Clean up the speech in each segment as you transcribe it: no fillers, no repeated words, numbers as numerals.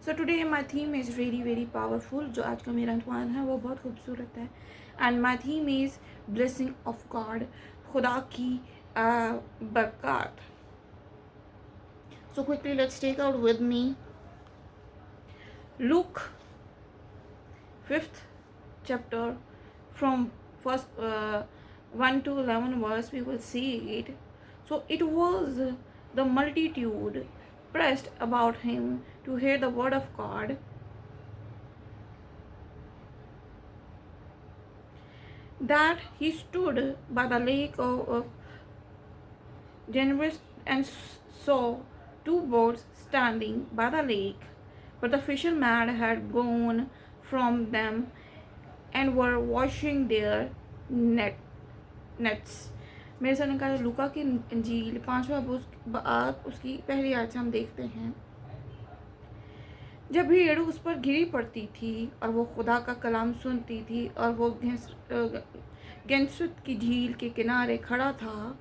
So today my theme is very very powerful. जो आज का मेरा अनवान है वो बहुत खूबसूरत है। And my theme is blessing of God, खुदा की बरकत। So quickly let's take out with me Luke 5th chapter from first 1 to 11 verse. We will see it. So it was the multitude pressed about him to hear the word of God, that he stood by the lake of Gennesaret and saw two boats standing by the lake, but the fishermen had gone from them and were washing their nets. मेरे सामने का लूका की इंजील 5वां बाब उसकी पहली आयत से हम देखते हैं। जब भीड़ उस पर घिरी पड़ती थी और वो खुदा का कलाम सुनती थी और वो गेंसुत की झील के किनारे खड़ा था,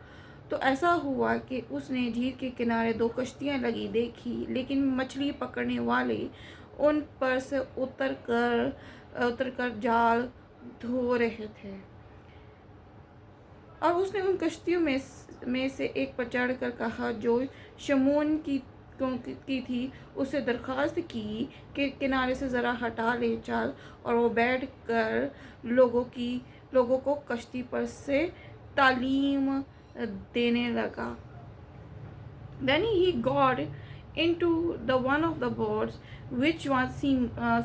तो ऐसा हुआ कि उसने झील के किनारे दो कश्तियां लगी देखी, लेकिन मछली पकड़ने वाले उन पर से उतर कर जाल धो रहे थे। और उसने उन कश्तियों में से एक पर चढ़कर कहा जो शमून की थी, उससे दरख्वास्त की कि किनारे से ज़रा हटा ले चल, और वो बैठ कर लोगों को कश्ती पर से तालीम देने लगा। Then he got into the one of the boats, which was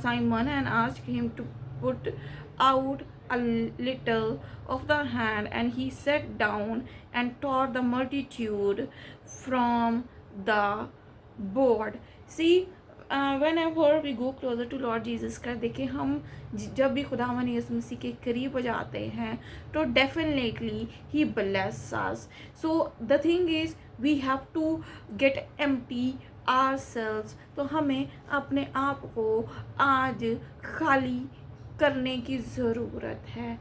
Simon, and asked him to put out a little of the hand, and he sat down and taught the multitude from the board. See, whenever we go closer to Lord Jesus Christ, देखिए हम जब भी खुदावन यीशु मसीह के करीब हो जाते हैं तो definitely he bless us. So the thing is we have to get empty ourselves. तो हमें अपने आप को आज खाली करने की ज़रूरत है।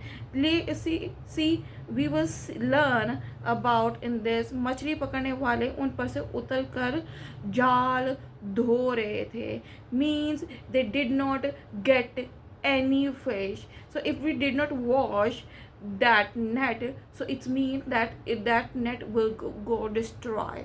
See we will learn about in this. मछली पकड़ने वाले उन पर से उतर कर जाल धो रहे थे, means they did not gate any fish. So if we did not wash that net, so it's mean that that net will go destroy.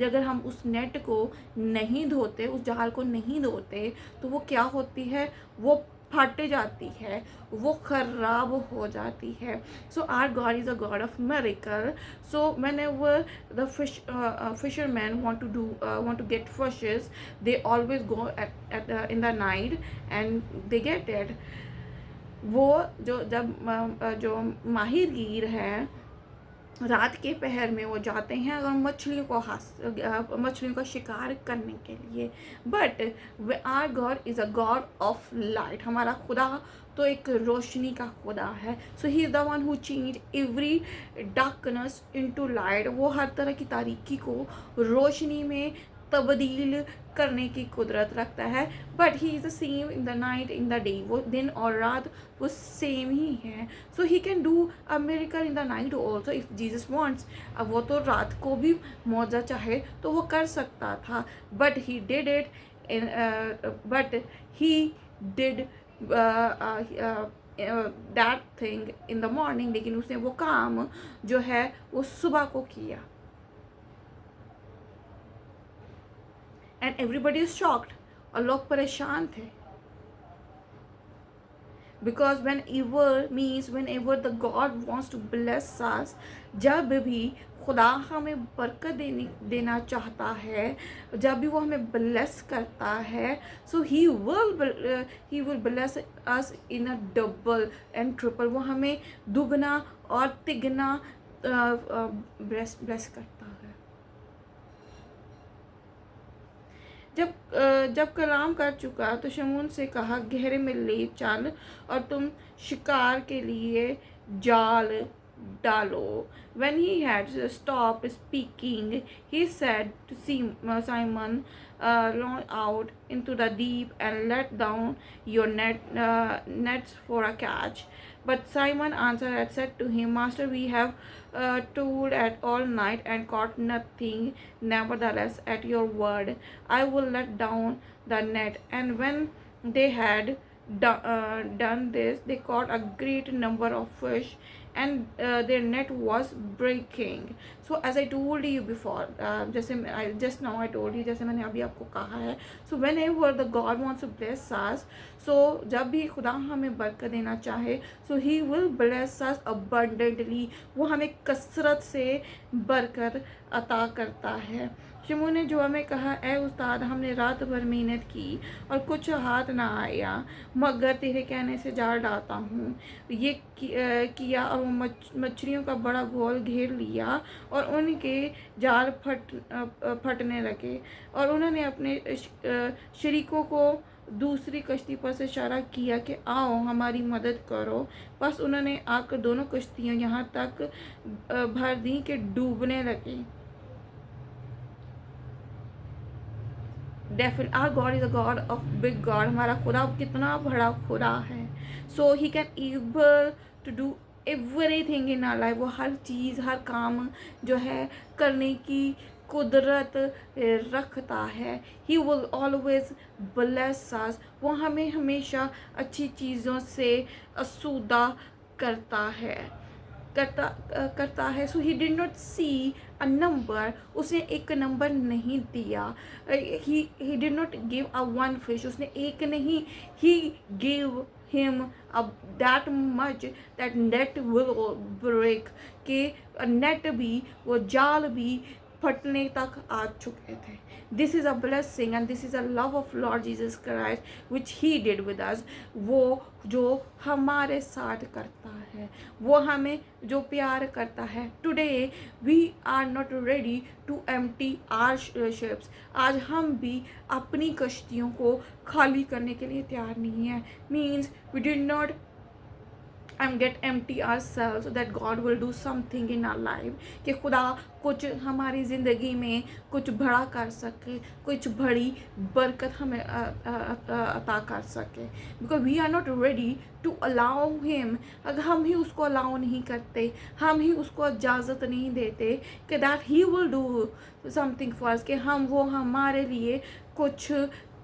अगर हम उस नेट को नहीं धोते, उस जाल को नहीं धोते, तो वो क्या होती है, वो फट जाती है, वो खराब हो जाती है। So our God is a God of miracle. So whenever the fishermen want to get fishes, they always go in the night and they get it. वो जो माहिरगीर है, रात के पहर में वो जाते हैं और मछलियों का शिकार करने के लिए। But our God is a God of light. हमारा खुदा तो एक रोशनी का खुदा है। So he is the one who change every darkness into light. वो हर तरह की तारीकी को रोशनी में तब्दील करने की कुदरत रखता है। But he is the same in the night in the day. वो दिन और रात वो सेम ही है। So he can do a miracle in the night also if Jesus wants. अब वो तो रात को भी मौजा चाहे तो वो कर सकता था, but he did it did that thing in the morning. लेकिन उसने वो काम जो है वो सुबह को किया। एंड एवरीबडी इज शॉक्ड, और लोग परेशान थे। Because whenever the God wants to bless us, जब भी खुदा हमें बरकत देना चाहता है, जब भी वो हमें ब्लेस करता है, so he will bless us in a double and triple. वो हमें दुगना और तिगना ब्लेस करता है। जब कलाम कर चुका तो शमून से कहा, गहरे में ले चल और तुम शिकार के लिए जाल डालो। When he had stopped speaking, he said to Simon, launch out into the deep and let down your nets for a catch. But Simon answered and said to him, Master, we have toiled at all night and caught nothing. Nevertheless, at your word, I will let down the net. And when they had done this, they caught a great number of fish, and their net was breaking. So as I told you before, just now I told you, जैसे मैंने अभी आपको कहा है, so whenever the God wants to bless us, so जब भी खुदा हमें बरकत देना चाहे, so he will bless us abundantly. वो हमें कसरत से बरकत अता करता है. शमून ने जो हमें कहा, ए उस्ताद, हमने रात भर मेहनत की और कुछ हाथ ना आया, मगर तेरे कहने से जाल डालता हूँ. ये किया और वो मछलियों का बड़ा घोल घेर लिया और उनके जाल फटने लगे. और उन्होंने अपने शरीकों को दूसरी कश्ती पर से इशारा किया कि आओ हमारी मदद करो. बस उन्होंने आकर दोनों कश्तियाँ यहाँ तक भर दी कि डूबने लगी. Definite our God is a God of big God. हमारा खुदा कितना बड़ा खुदा है. So he can able to do everything in our life. वो हर चीज़, हर काम जो है करने की कुदरत रखता है. He will always bless us. वो हमें हमेशा अच्छी चीज़ों से आसूदा करता है. So he did not see a number. उसने एक नंबर नहीं दिया. He did not give a one fish. उसने एक नहीं, he give him that much that net will break. कि नेट भी, वो जाल भी फटने तक आ चुके थे. This is a blessing and this is a love of Lord Jesus Christ which he did with us. वो जो हमारे साथ करता है, वो हमें जो प्यार करता है. Today we are not ready to empty our ships. आज हम भी अपनी कश्तियों को खाली करने के लिए तैयार नहीं है. Means we did not and get empty ourselves so that God will do something in our life. कि खुदा कुछ हमारी ज़िंदगी में कुछ बड़ा कर सके, कुछ बड़ी बरकत हमें अता कर सके. Because we are not ready to allow him. अगर हम ही उसको अलाउ नहीं करते, हम ही उसको इजाज़त नहीं देते कि that he will do something for us, कि हम वो हमारे लिए कुछ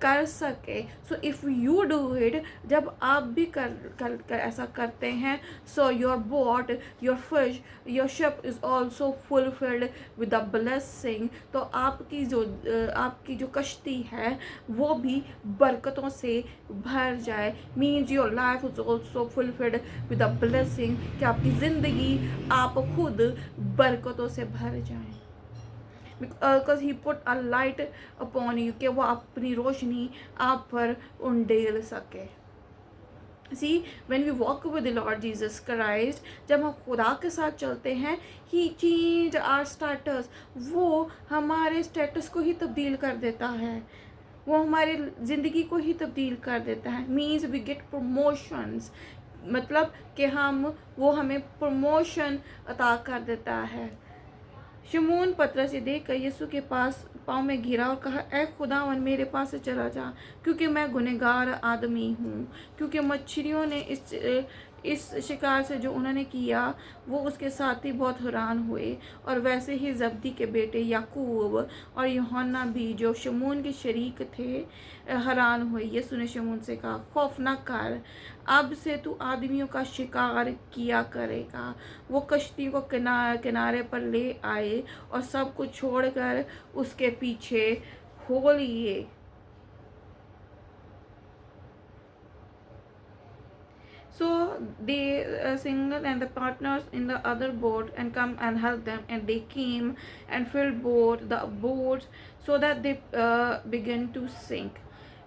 कर सके. So if you do it, जब आप भी कर ऐसा करते हैं, so your boat, your fish, your ship is also fulfilled with the blessing. तो आपकी जो कश्ती है वो भी बरकतों से भर जाए. Means your life is also fulfilled with the blessing. कि आपकी ज़िंदगी आप खुद बरकतों से भर जाएं. Because he put a light upon you, कि वो अपनी रोशनी आप पर उंडेल सके. See, when we walk with the Lord Jesus Christ, जब हम खुदा के साथ चलते हैं, he change our status. वो हमारे स्टेटस को ही तब्दील कर देता है, वो हमारे ज़िंदगी को ही तब्दील कर देता है. Means we get promotions. मतलब कि वो हमें प्रमोशन अता कर देता है. शमून पतरस से देखकर यीशु के पास पाँव में गिरा और कहा, ऐ खुदावन, मेरे पास से चला जा, क्योंकि मैं गुनहगार आदमी हूँ. क्योंकि मछलियों ने इस शिकार से जो उन्होंने किया, वो उसके साथी बहुत हैरान हुए. और वैसे ही जब्दी के बेटे याकूब और यूहन्ना भी, जो शमून के शरीक थे, हैरान हुए. यीशु ने शमून से कहा, खौफ न कर, अब से तू आदमियों का शिकार किया करेगा. वो कश्ती को किनारे पर ले आए और सब कुछ छोड़कर उसके पीछे हो लिए. So they single and the partners in the other boat and come and help them, and they came and filled the boats so that they began to sink.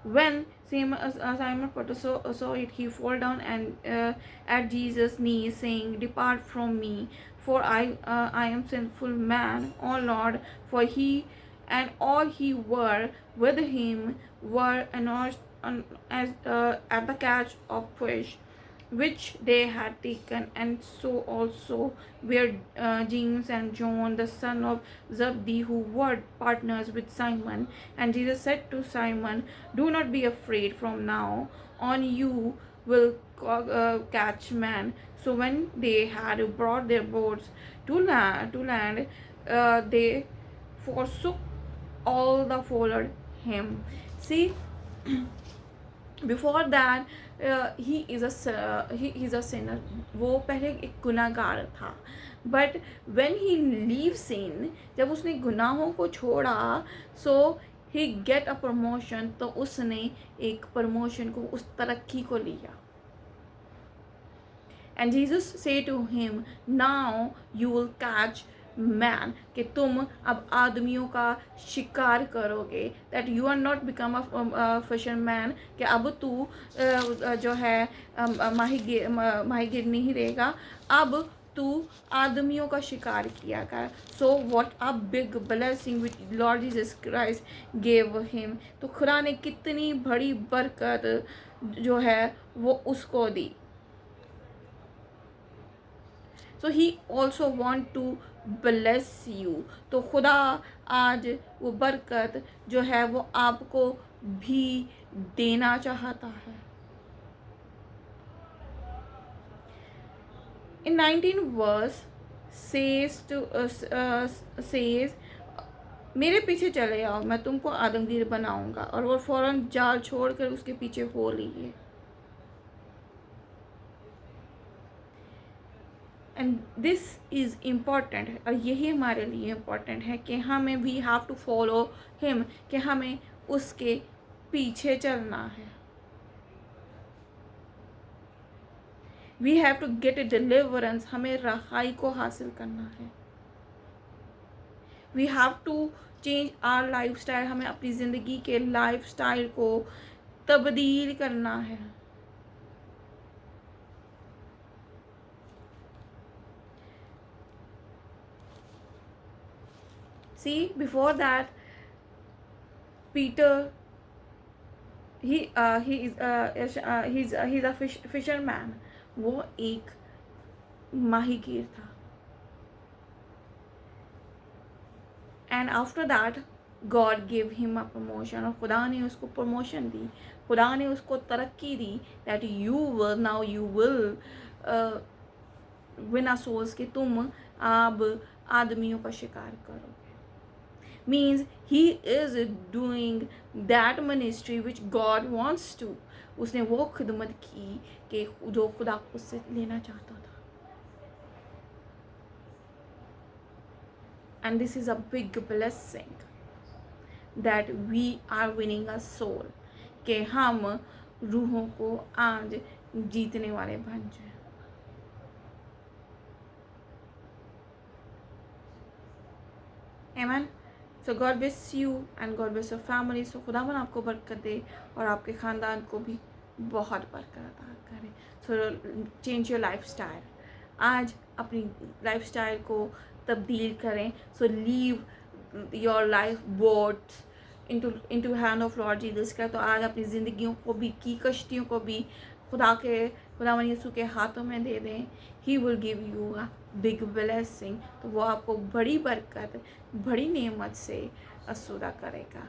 When Simon Peter saw it, he fell down and at Jesus' knees, saying, "Depart from me, for I am sinful man, O Lord." For he and all he were with him were astonished at the catch of fish which they had taken, and so also were James and John, the son of Zebedee, who were partners with Simon. And Jesus said to Simon, "Do not be afraid. From now on, you will catch men." So when they had brought their boats to land, they forsook all the followed him. See, before that he is a Sinner. वो पहले एक गुनाहगार था. But when he leave सिन, जब उसने गुनाहों को छोड़ा, सो ही गेट अ प्रमोशन. तो उसने एक प्रमोशन को, उस तरक्की को लिया. And Jesus said to him, now you will catch man, कि तुम अब आदमियों का शिकार करोगे. That you are not become a fisherman, कि अब तू जो है माहीगीर नहीं रहेगा, अब तू आदमियों का शिकार किया कर. So what a big blessing which lord Jesus Christ gave him. तो खुदा ने कितनी बड़ी बरकत जो है वो उसको दी. So he also want to bless you. तो खुदा आज वो बरकत जो है वो आपको भी देना चाहता है. इन 19 वर्स सेज, मेरे पीछे चले आओ, मैं तुमको आदमगीर बनाऊंगा. और वो फौरन जाल छोड़कर उसके पीछे हो लिए. एंड दिस इज़ इम्पॉर्टेंट, और यही हमारे लिए इम्पॉर्टेंट है कि हमें we have to follow him, कि हमें उसके पीछे चलना है. We have to get a deliverance, हमें रहाई को हासिल करना है. We have to change our lifestyle, हमें अपनी ज़िंदगी के लाइफ स्टाइल को तब्दील करना है. See, before that, Peter, he's a fisherman. वो एक माहीगीर था. And after that, God gave him a promotion. और खुदा ने उसको promotion दी, खुदा ने उसको तरक्की दी. That you will win a souls, कि तुम अब आदमियों का शिकार करोगे. Means he is doing that ministry which God wants to. उसने वो खिदमत की कि जो खुदा उससे लेना चाहता था. And this is a big blessing that we are winning a soul, कि हम रूहों को आज जीतने वाले बन जाए. Amen. So God bless you and God bless your family. So खुदावन आपको बरकत दे और आपके ख़ानदान को भी बहुत बरकत अता करे. So change your life style. आज अपनी लाइफ स्टाइल को तब्दील करें. So leave your life boats into hand of Lord Jesus का. तो आज अपनी ज़िंदगियों को भी, की कश्तियों को भी खुदावन यीशु के हाथों में दे दें. He will give you a big blessing. तो वो आपको बड़ी बरकत, बड़ी नेमत से असुदा करेगा.